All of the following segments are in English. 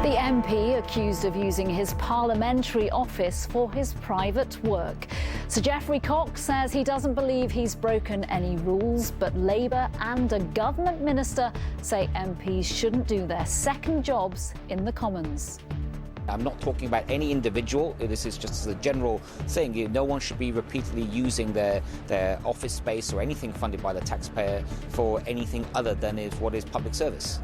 The MP accused of using his parliamentary office for his private work. Sir Geoffrey Cox says he doesn't believe he's broken any rules, but Labour and a government minister say MPs shouldn't do their second jobs in the Commons. I'm not talking about any individual. This is just a general thing. No one should be repeatedly using their office space or anything funded by the taxpayer for anything other than what is public service.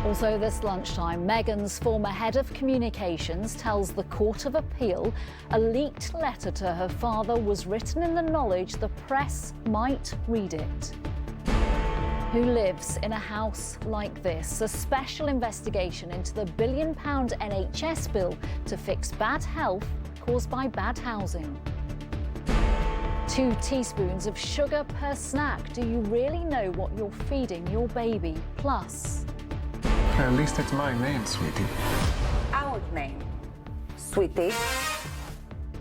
Also this lunchtime, Meghan's former head of communications tells the Court of Appeal a leaked letter to her father was written in the knowledge the press might read it. Who lives in a house like this? A special investigation into the £1 billion NHS bill to fix bad health caused by bad housing. 2 teaspoons of sugar per snack. Do you really know what you're feeding your baby? Plus, at least it's my name, sweetie. Our name, sweetie.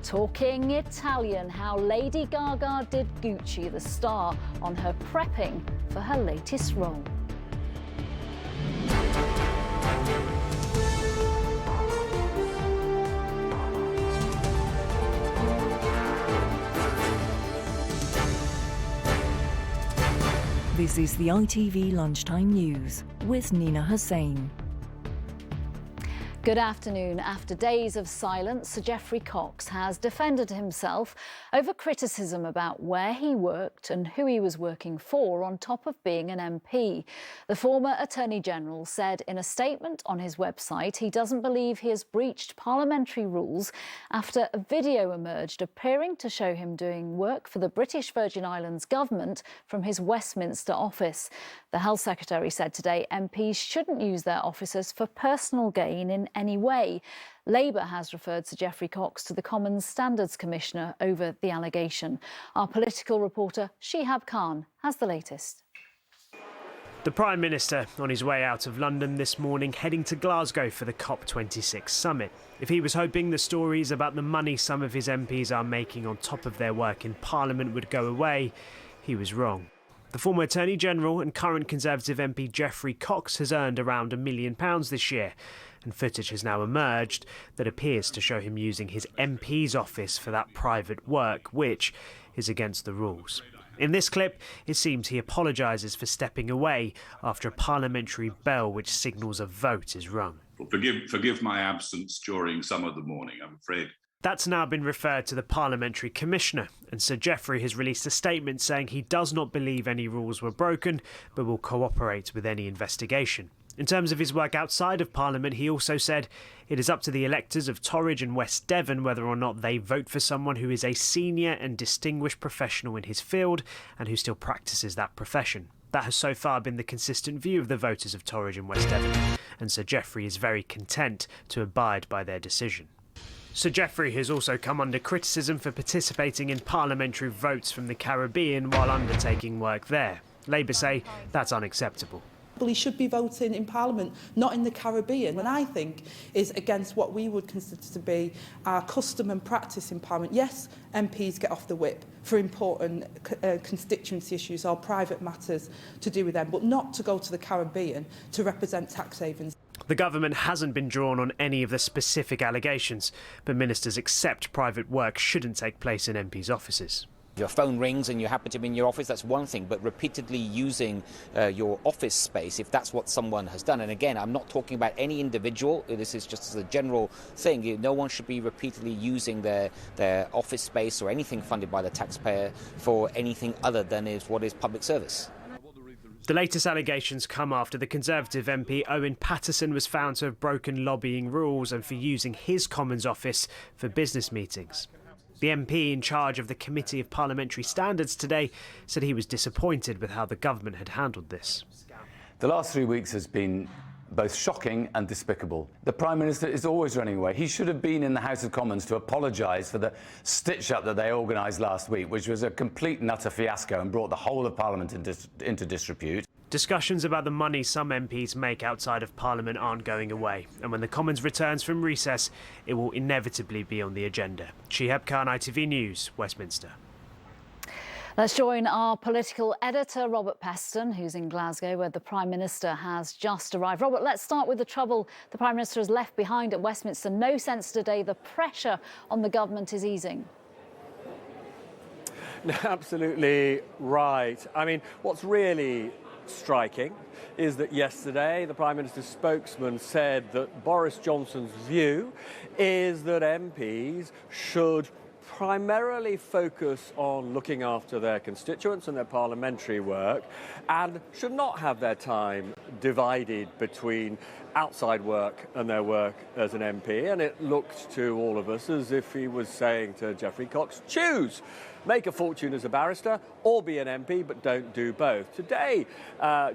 Talking Italian, how Lady Gaga did Gucci the star on her prepping for her latest role. This is the ITV Lunchtime News with Nina Hossain. Good afternoon. After days of silence, Sir Geoffrey Cox has defended himself over criticism about where he worked and who he was working for on top of being an MP. The former Attorney General said in a statement on his website he doesn't believe he has breached parliamentary rules after a video emerged appearing to show him doing work for the British Virgin Islands government from his Westminster office. The Health Secretary said today MPs shouldn't use their offices for personal gain in any way. Labour has referred Sir Geoffrey Cox to the Commons Standards Commissioner over the allegation. Our political reporter Shihab Khan has the latest. The Prime Minister on his way out of London this morning, heading to Glasgow for the COP26 summit. If he was hoping the stories about the money some of his MPs are making on top of their work in Parliament would go away, he was wrong. The former Attorney General and current Conservative MP Geoffrey Cox has earned around £1 million this year, and footage has now emerged that appears to show him using his MP's office for that private work, which is against the rules. In this clip, it seems he apologises for stepping away after a parliamentary bell which signals a vote is rung. Well, forgive my absence during some of the morning, I'm afraid. That's now been referred to the Parliamentary Commissioner, and Sir Geoffrey has released a statement saying he does not believe any rules were broken, but will cooperate with any investigation. In terms of his work outside of Parliament, he also said it is up to the electors of Torridge and West Devon whether or not they vote for someone who is a senior and distinguished professional in his field and who still practices that profession. That has so far been the consistent view of the voters of Torridge and West Devon, and Sir Geoffrey is very content to abide by their decision. Sir Geoffrey has also come under criticism for participating in parliamentary votes from the Caribbean while undertaking work there. Labour say that's unacceptable. He should be voting in Parliament, not in the Caribbean, and I think is against what we would consider to be our custom and practice in Parliament. Yes, MPs get off the whip for important constituency issues or private matters to do with them, but not to go to the Caribbean to represent tax havens. The government hasn't been drawn on any of the specific allegations, but ministers accept private work shouldn't take place in MPs' offices. Your phone rings and you happen to be in your office, that's one thing, but repeatedly using your office space, if that's what someone has done, and again, I'm not talking about any individual, this is just a general thing, no one should be repeatedly using their office space or anything funded by the taxpayer for anything other than what is public service. The latest allegations come after the Conservative MP Owen Paterson was found to have broken lobbying rules and for using his Commons office for business meetings. The MP in charge of the Committee of Parliamentary Standards today said he was disappointed with how the government had handled this. The last 3 weeks has been both shocking and despicable. The Prime Minister is always running away. He should have been in the House of Commons to apologise for the stitch-up that they organised last week, which was a complete and utter fiasco and brought the whole of Parliament into disrepute. Discussions about the money some MPs make outside of Parliament aren't going away, and when the Commons returns from recess, it will inevitably be on the agenda. Shihab Khan, ITV News, Westminster. Let's join our political editor, Robert Peston, who's in Glasgow, where the Prime Minister has just arrived. Robert, let's start with the trouble the Prime Minister has left behind at Westminster. No sense today the pressure on the government is easing. No, absolutely right. I mean, what's really striking is that yesterday the Prime Minister's spokesman said that Boris Johnson's view is that MPs should primarily focus on looking after their constituents and their parliamentary work and should not have their time divided between outside work and their work as an MP. And it looked to all of us as if he was saying to Geoffrey Cox, choose, make a fortune as a barrister or be an MP, but don't do both. Today,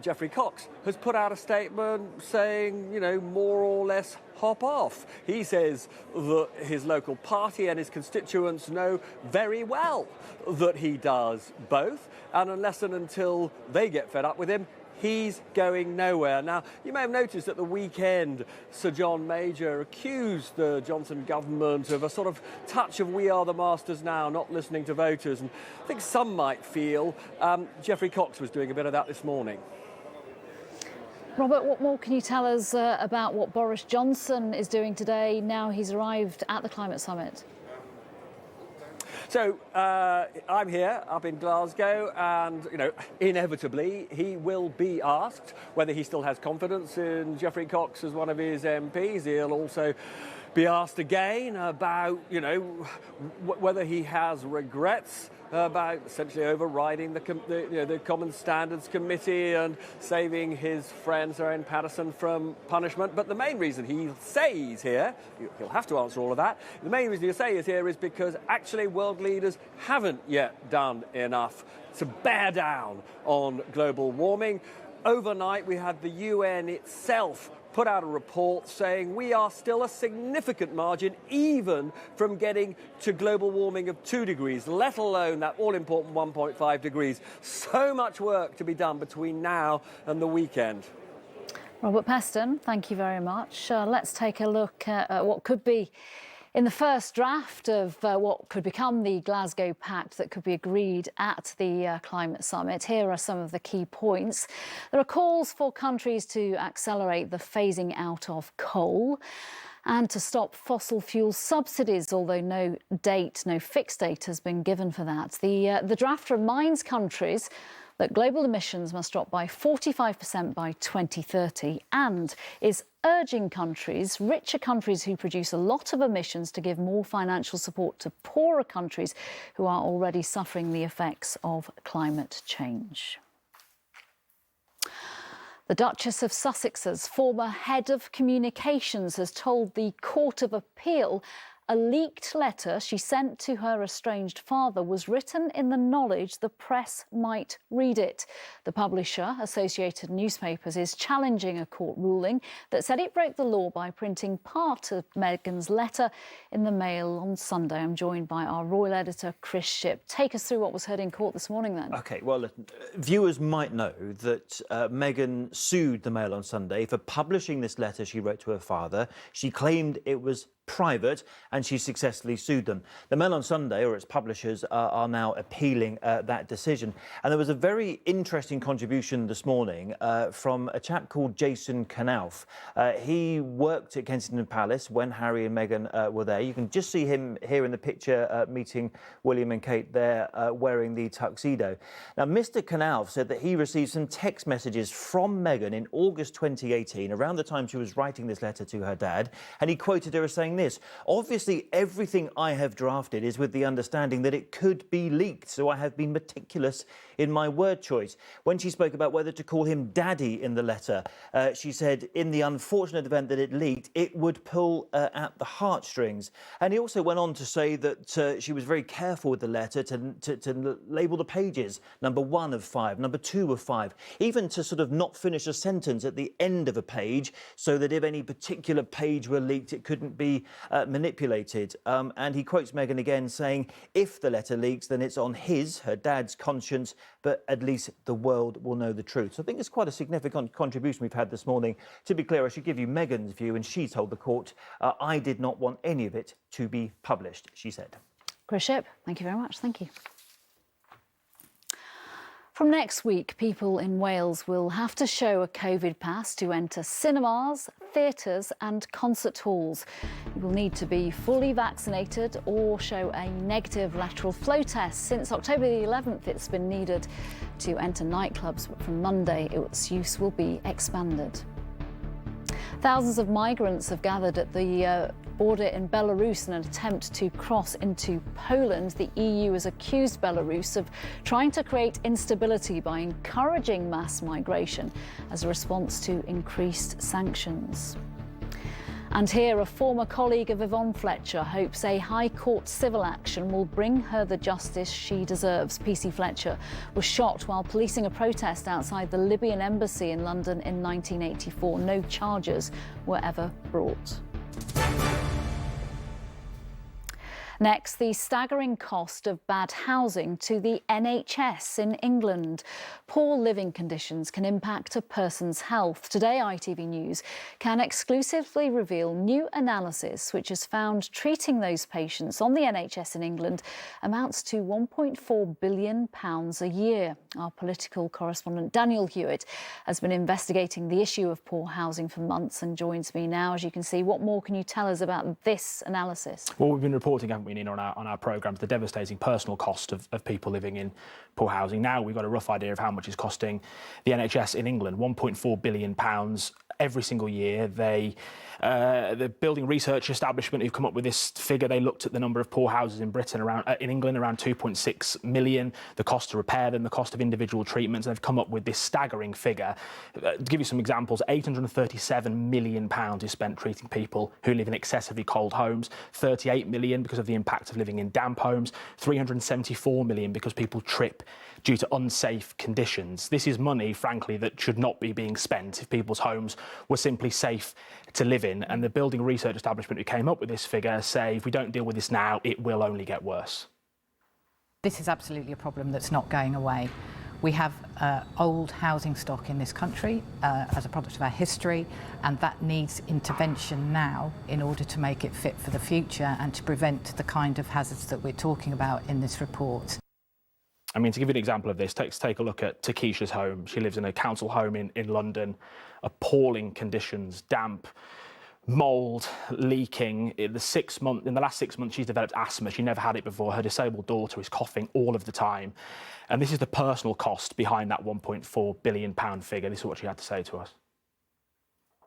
Geoffrey Cox has put out a statement saying, you know, more or less hop off. He says that his local party and his constituents know very well that he does both, and unless and until they get fed up with him, he's going nowhere. Now, you may have noticed at the weekend, Sir John Major accused the Johnson government of a sort of touch of we are the masters now, not listening to voters. And I think some might feel Geoffrey Cox was doing a bit of that this morning. Robert, what more can you tell us about what Boris Johnson is doing today now he's arrived at the climate summit? So I'm here up in Glasgow and, you know, inevitably he will be asked whether he still has confidence in Geoffrey Cox as one of his MPs. He'll also be asked again about, you know, whether he has regrets about essentially overriding the Common Standards Committee and saving his friend Sir Ian Paterson from punishment. But the main reason he'll say he's here, he'll have to answer all of that, the main reason he'll say he's here is because actually world leaders haven't yet done enough to bear down on global warming. Overnight we had the UN itself put out a report saying we are still a significant margin even from getting to global warming of 2 degrees, let alone that all-important 1.5 degrees. So much work to be done between now and the weekend. Robert Peston, thank you very much. Let's take a look at what could be in the first draft of what could become the Glasgow Pact that could be agreed at the climate summit. Here are some of the key points. There are calls for countries to accelerate the phasing out of coal and to stop fossil fuel subsidies, although no fixed date has been given for that. The draft reminds countries that global emissions must drop by 45% by 2030 and is urging countries, richer countries who produce a lot of emissions, to give more financial support to poorer countries who are already suffering the effects of climate change. The Duchess of Sussex's former head of communications has told the Court of Appeal a leaked letter she sent to her estranged father was written in the knowledge the press might read it. The publisher, Associated Newspapers, is challenging a court ruling that said it broke the law by printing part of Meghan's letter in the Mail on Sunday. I'm joined by our royal editor, Chris Shipp. Take us through what was heard in court this morning, then. OK, well, viewers might know that Meghan sued the Mail on Sunday for publishing this letter she wrote to her father. She claimed it was private, and she successfully sued them. The Mail on Sunday, or its publishers, are now appealing that decision. And there was a very interesting contribution this morning from a chap called Jason Knauf. He worked at Kensington Palace when Harry and Meghan were there. You can just see him here in the picture meeting William and Kate there wearing the tuxedo. Now, Mr. Knauf said that he received some text messages from Meghan in August 2018, around the time she was writing this letter to her dad, and he quoted her as saying this: obviously everything I have drafted is with the understanding that it could be leaked, so I have been meticulous in my word choice. When she spoke about whether to call him daddy in the letter, she said in the unfortunate event that it leaked, it would pull at the heartstrings. And he also went on to say that she was very careful with the letter to label the pages, number 1 of 5, number 2 of 5, even to sort of not finish a sentence at the end of a page, so that if any particular page were leaked, it couldn't be manipulated. And he quotes Meghan again saying, if the letter leaks, then it's on her dad's conscience, but at least the world will know the truth. So I think it's quite a significant contribution we've had this morning. To be clear, I should give you Meghan's view, and she told the court, I did not want any of it to be published, she said. Chris Shipp, thank you very much. Thank you. From next week, people in Wales will have to show a COVID pass to enter cinemas, theatres and concert halls. You will need to be fully vaccinated or show a negative lateral flow test. Since October the 11th, it's been needed to enter nightclubs, but from Monday, its use will be expanded. Thousands of migrants have gathered at the border in Belarus in an attempt to cross into Poland. The EU has accused Belarus of trying to create instability by encouraging mass migration as a response to increased sanctions. And here, a former colleague of Yvonne Fletcher hopes a High Court civil action will bring her the justice she deserves. PC Fletcher was shot while policing a protest outside the Libyan embassy in London in 1984. No charges were ever brought. Next, the staggering cost of bad housing to the NHS in England. Poor living conditions can impact a person's health. Today, ITV News can exclusively reveal new analysis which has found treating those patients on the NHS in England amounts to £1.4 billion a year. Our political correspondent Daniel Hewitt has been investigating the issue of poor housing for months and joins me now. As you can see, what more can you tell us about this analysis? Well, we've been reporting, haven't we, Nina, on our programmes, the devastating personal cost of people living in poor housing. Now we've got a rough idea of how much it's costing the NHS in England, £1.4 billion every single year. The Building Research Establishment who've come up with this figure, they looked at the number of poor houses in Britain, in England, around 2.6 million, the cost to repair them, the cost of individual treatments, and they've come up with this staggering figure. To give you some examples, £837 million is spent treating people who live in excessively cold homes, 38 million because of the impact of living in damp homes, 374 million because people trip due to unsafe conditions. This is money, frankly, that should not be being spent if people's homes were simply safe to live in. And the Building Research Establishment who came up with this figure say if we don't deal with this now, it will only get worse. This is absolutely a problem that's not going away. We have old housing stock in this country as a product of our history, and that needs intervention now in order to make it fit for the future and to prevent the kind of hazards that we're talking about in this report. I mean, to give you an example of this, take a look at Takesha's home. She lives in a council home in London. Appalling conditions, damp, mould, leaking. In the last 6 months, she's developed asthma. She never had it before. Her disabled daughter is coughing all of the time. And this is the personal cost behind that £1.4 billion figure. This is what she had to say to us.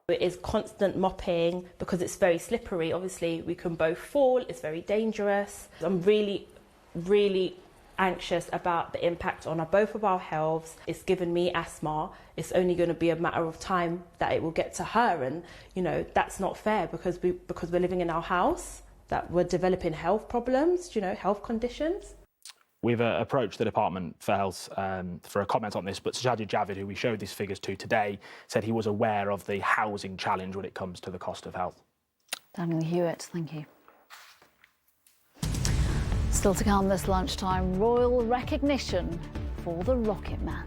It is constant mopping because it's very slippery. Obviously, we can both fall. It's very dangerous. I'm really, really anxious about the impact on both of our healths. It's given me asthma. It's only going to be a matter of time that it will get to her, and you know that's not fair because we're living in our house, that we're developing health problems, health conditions. We've approached the Department for Health for a comment on this, but Sajid Javid, who we showed these figures to today, said he was aware of the housing challenge when it comes to the cost of health. Daniel Hewitt, thank you. Still to come this lunchtime, royal recognition for the Rocket Man.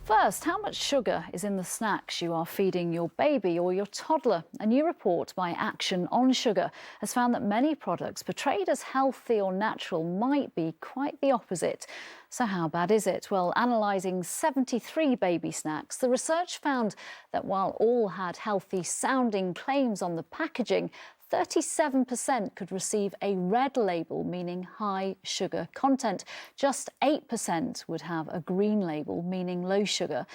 First, how much sugar is in the snacks you are feeding your baby or your toddler? A new report by Action on Sugar has found that many products portrayed as healthy or natural might be quite the opposite. So how bad is it? Well, analysing 73 baby snacks, the research found that while all had healthy-sounding claims on the packaging, 37% could receive a red label, meaning high sugar content. Just 8% would have a green label, meaning low sugar.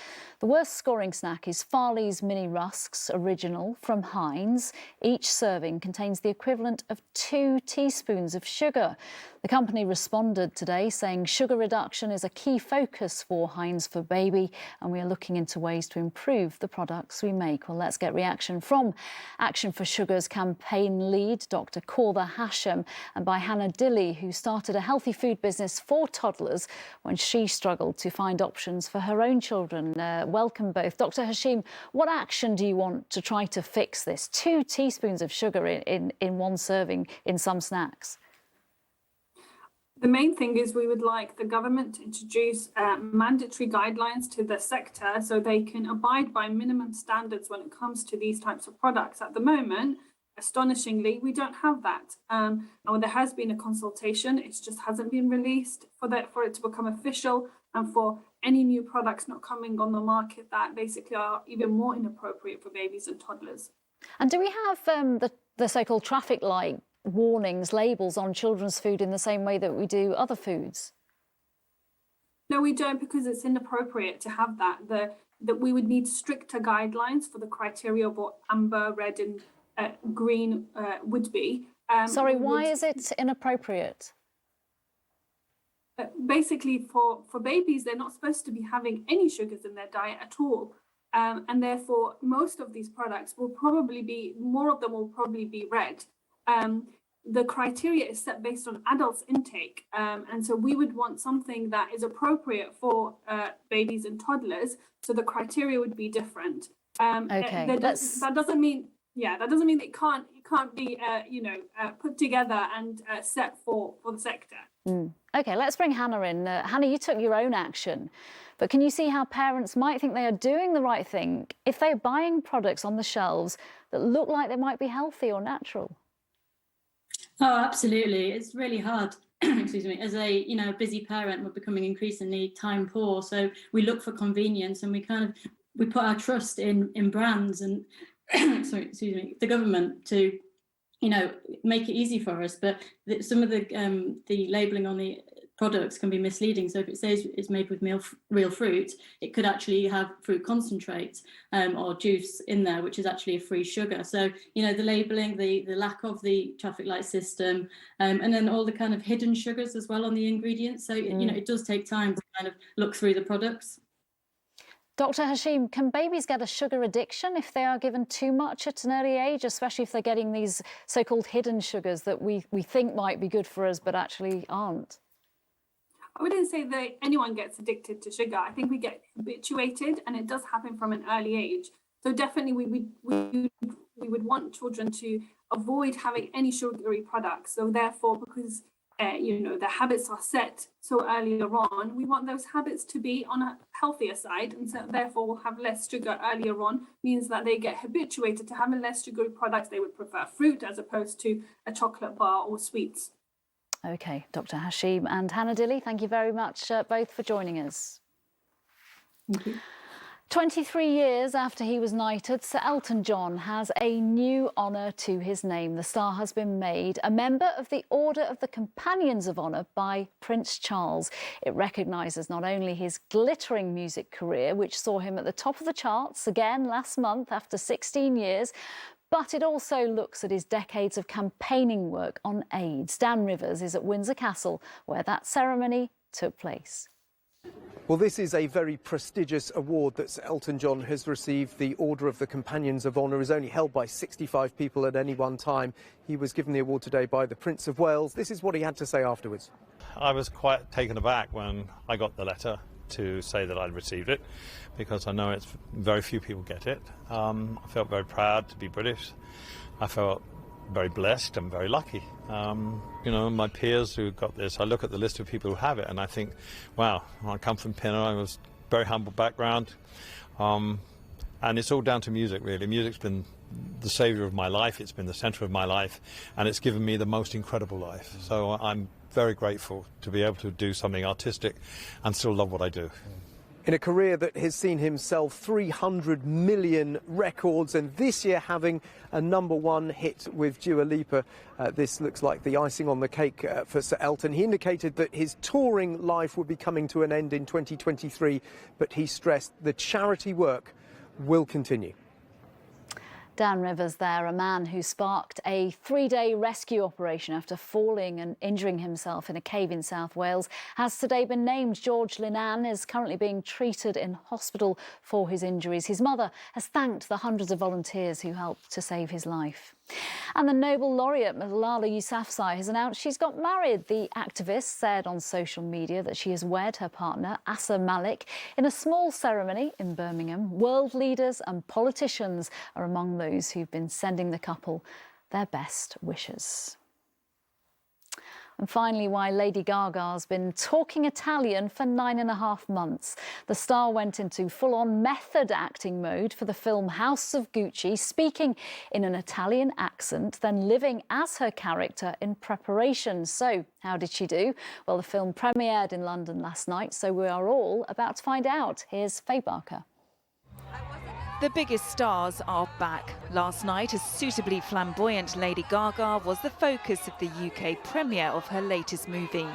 The worst scoring snack is Farley's Mini Rusks Original from Heinz. Each serving contains the equivalent of 2 teaspoons of sugar. The company responded today saying sugar reduction is a key focus for Heinz for Baby, and we are looking into ways to improve the products we make. Well, let's get reaction from Action for Sugar's campaign lead, Dr. Korva Hashem, and by Hannah Dilley, who started a healthy food business for toddlers when she struggled to find options for her own children. Welcome both. Dr. Hashem, what action do you want to try to fix this? 2 teaspoons of sugar in one serving in some snacks. The main thing is we would like the government to introduce mandatory guidelines to the sector so they can abide by minimum standards when it comes to these types of products. At the moment, astonishingly, we don't have that. And there has been a consultation, it just hasn't been released for it to become official, and for any new products not coming on the market that basically are even more inappropriate for babies and toddlers. And do we have the so-called traffic light warnings, labels on children's food in the same way that we do other foods? No, we don't, because it's inappropriate to have that. That we would need stricter guidelines for the criteria of what amber, red and green would be. Sorry, why is it inappropriate? Basically, for babies, they're not supposed to be having any sugars in their diet at all. And therefore, most of these products will probably be, more of them will probably be red. The criteria is set based on adults' intake. And so we would want something that is appropriate for babies and toddlers. So the criteria would be different. Okay, that doesn't mean it can't be put together and set for the sector. Okay, let's bring Hannah in. Hannah, you took your own action, but can you see how parents might think they are doing the right thing if they're buying products on the shelves that look like they might be healthy or natural? Oh, absolutely. It's really hard. Excuse me. As a busy parent, we're becoming increasingly time poor. So we look for convenience, and we put our trust in brands and the government to make it easy for us. But some of the labelling on the products can be misleading. So if it says it's made with real fruit, it could actually have fruit concentrate or juice in there, which is actually a free sugar. So, the labelling, the lack of the traffic light system, and then all the kind of hidden sugars as well on the ingredients. So, it does take time to kind of look through the products. Dr. Hossain, can babies get a sugar addiction if they are given too much at an early age, especially if they're getting these so-called hidden sugars that we think might be good for us but actually aren't? I wouldn't say that anyone gets addicted to sugar. I think we get habituated, and it does happen from an early age. So definitely we would want children to avoid having any sugary products. So therefore, because their habits are set so earlier on, we want those habits to be on a healthier side, and so therefore we'll have less sugar earlier on, means that they get habituated to having less sugary products. They would prefer fruit as opposed to a chocolate bar or sweets. OK, Dr. Hossain and Hannah Dilley, thank you very much both for joining us. Thank you. 23 years after he was knighted, Sir Elton John has a new honour to his name. The star has been made a member of the Order of the Companions of Honour by Prince Charles. It recognises not only his glittering music career, which saw him at the top of the charts again last month after 16 years, but it also looks at his decades of campaigning work on AIDS. Dan Rivers is at Windsor Castle, where that ceremony took place. Well, this is a very prestigious award that Elton John has received. The Order of the Companions of Honour is only held by 65 people at any one time. He was given the award today by the Prince of Wales. This is what he had to say afterwards. I was quite taken aback when I got the letter to say that I'd received it, because I know it's very few people get it. I felt very proud to be British. I felt very blessed and very lucky. My peers who got this, I look at the list of people who have it and I think, wow, I come from Pinner, I was very humble background. And it's all down to music, really. Music's been the saviour of my life, it's been the centre of my life, and it's given me the most incredible life. So I'm very grateful to be able to do something artistic and still love what I do. In a career that has seen him sell 300 million records, and this year having a #1 hit with Dua Lipa, this looks like the icing on the cake for Sir Elton. He indicated that his touring life would be coming to an end in 2023, but he stressed the charity work will continue. Dan Rivers there, a man who sparked a 3-day rescue operation after falling and injuring himself in a cave in South Wales, has today been named. George Lennon is currently being treated in hospital for his injuries. His mother has thanked the hundreds of volunteers who helped to save his life. And the Nobel laureate Malala Yousafzai has announced she's got married. The activist said on social media that she has wed her partner, Asa Malik, in a small ceremony in Birmingham. World leaders and politicians are among those who've been sending the couple their best wishes. And finally, why Lady Gaga's been talking Italian for 9.5 months. The star went into full-on method acting mode for the film House of Gucci, speaking in an Italian accent, then living as her character in preparation. So, how did she do? Well, the film premiered in London last night, so we are all about to find out. Here's Faye Barker. The biggest stars are back. Last night, a suitably flamboyant Lady Gaga was the focus of the UK premiere of her latest movie.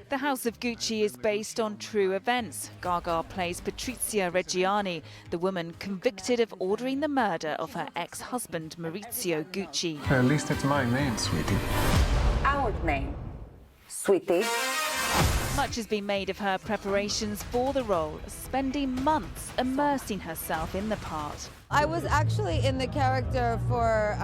The House of Gucci is based on true events. Gaga plays Patrizia Reggiani, the woman convicted of ordering the murder of her ex-husband Maurizio Gucci. At least it's my name, sweetie. Our name, sweetie. Much has been made of her preparations for the role, spending months immersing herself in the part. I was actually in the character for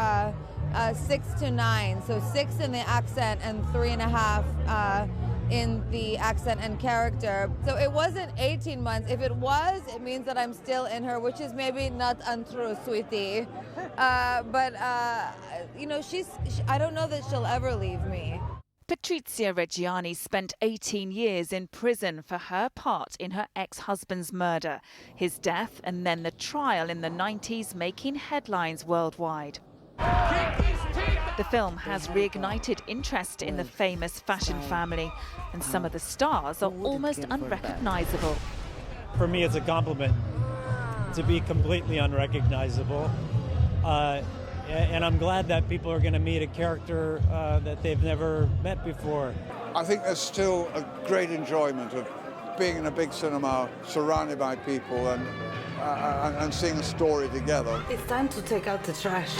6 to 9, so 6 in the accent and 3.5 in the accent and character. So it wasn't 18 months. If it was, it means that I'm still in her, which is maybe not untrue, sweetie. But you know, I don't know that she'll ever leave me. Patrizia Reggiani spent 18 years in prison for her part in her ex-husband's murder, his death and then the trial in the 90s making headlines worldwide. The film has reignited interest in the famous fashion family, and some of the stars are almost unrecognisable. For me, it's a compliment to be completely unrecognisable. And I'm glad that people are going to meet a character that they've never met before. I think there's still a great enjoyment of being in a big cinema, surrounded by people and seeing a story together. It's time to take out the trash.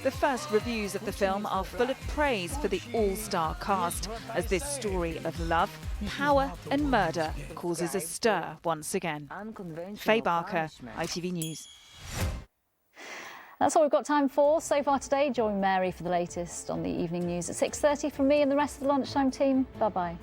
The first reviews of the film are full of praise for the all-star cast, as this story of love, power and murder causes a stir once again. Faye Barker, ITV News. That's all we've got time for so far today. Join Mary for the latest on the evening news at 6:30 from me and the rest of the Lunchtime team. Bye-bye.